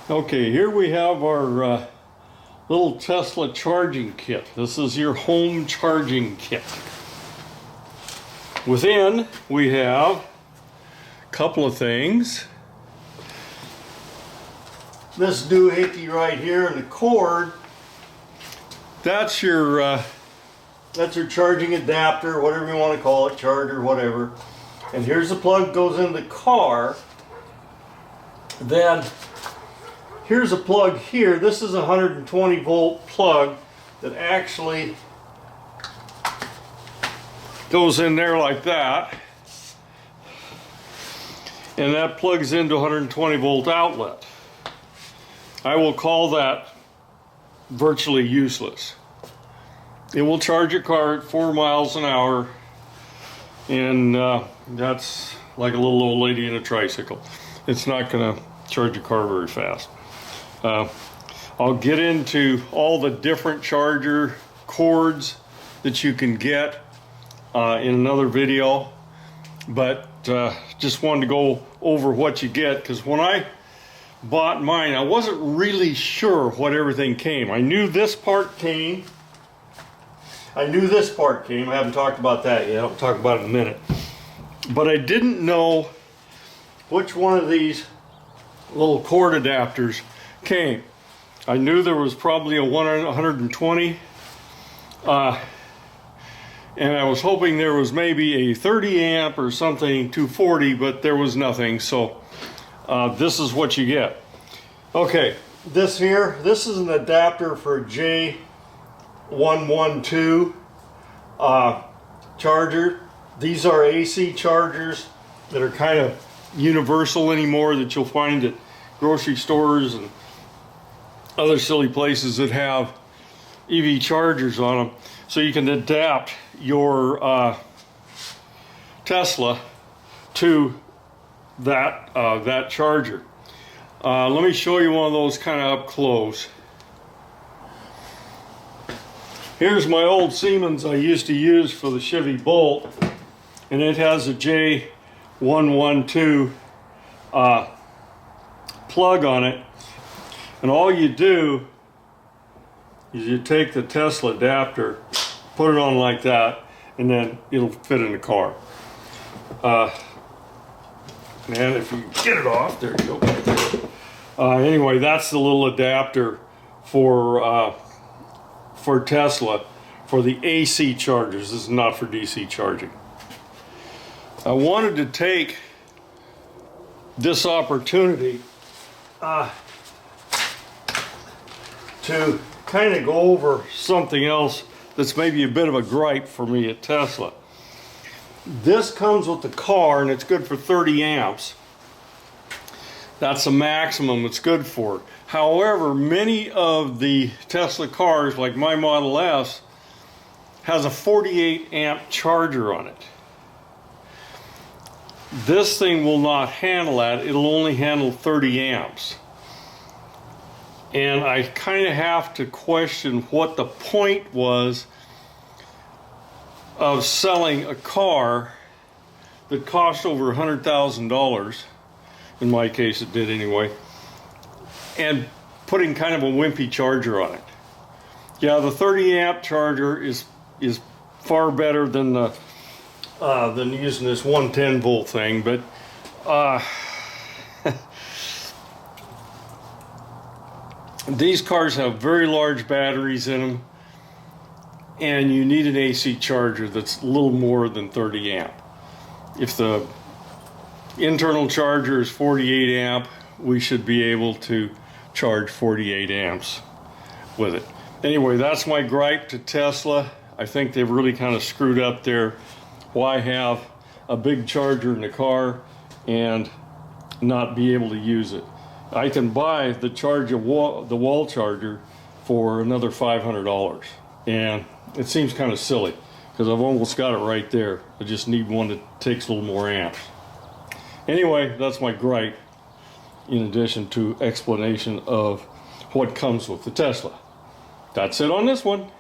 Okay, here we have our little Tesla charging kit. This is your home charging kit. Within, we have a couple of things. This doohickey right here and the cord, that's your charging adapter, whatever you want to call it, charger, whatever. And here's the plug that goes in the car. Then here's a plug here. This is a 120 volt plug that actually goes in there like that. And that plugs into 120 volt outlet. I will call that virtually useless. It will charge your car at 4 miles an hour, and that's like a little old lady in a tricycle. It's not going to charge your car very fast. I'll get into all the different charger cords that you can get in another video, but just wanted to go over what you get, because when I bought mine, I wasn't really sure what everything came. I knew this part came. I haven't talked about that yet. I'll talk about it in a minute. But I didn't know which one of these little cord adapters came. I knew there was probably a 120, and I was hoping there was maybe a 30 amp or something 240, but there was nothing. So this is what you get. Okay, this is an adapter for J112 charger. These are AC chargers that are kind of universal anymore, that you'll find at grocery stores and other silly places that have EV chargers on them. So you can adapt your Tesla to that charger. Let me show you one of those kind of up close. Here's my old Siemens I used to use for the Chevy Bolt, and it has a J112 plug on it. And all you do is you take the Tesla adapter, put it on like that, and then it'll fit in the car. And if you get it off, there you go. Anyway, that's the little adapter for Tesla for the AC chargers. This is not for DC charging. I wanted to take this opportunity to kind of go over something else that's maybe a bit of a gripe for me at Tesla. This comes with the car, and it's good for 30 amps. That's the maximum it's good for. However, many of the Tesla cars, like my Model S, has a 48 amp charger on it. This thing will not handle that. It'll only handle 30 amps. And I kind of have to question what the point was of selling a car that cost over $100,000, in my case it did anyway, and putting kind of a wimpy charger on it. Yeah, the 30 amp charger is far better than using this 110 volt thing, but these cars have very large batteries in them, and you need an AC charger that's a little more than 30 amp. If the internal charger is 48 amp, we should be able to charge 48 amps with it. Anyway, that's my gripe to Tesla. I think they've really kind of screwed up there. Why have a big charger in the car and not be able to use it? I can buy the wall charger for another $500, and it seems kind of silly because I've almost got it right there. I just need one that takes a little more amps. Anyway, that's my gripe, in addition to explanation of what comes with the Tesla. That's it on this one.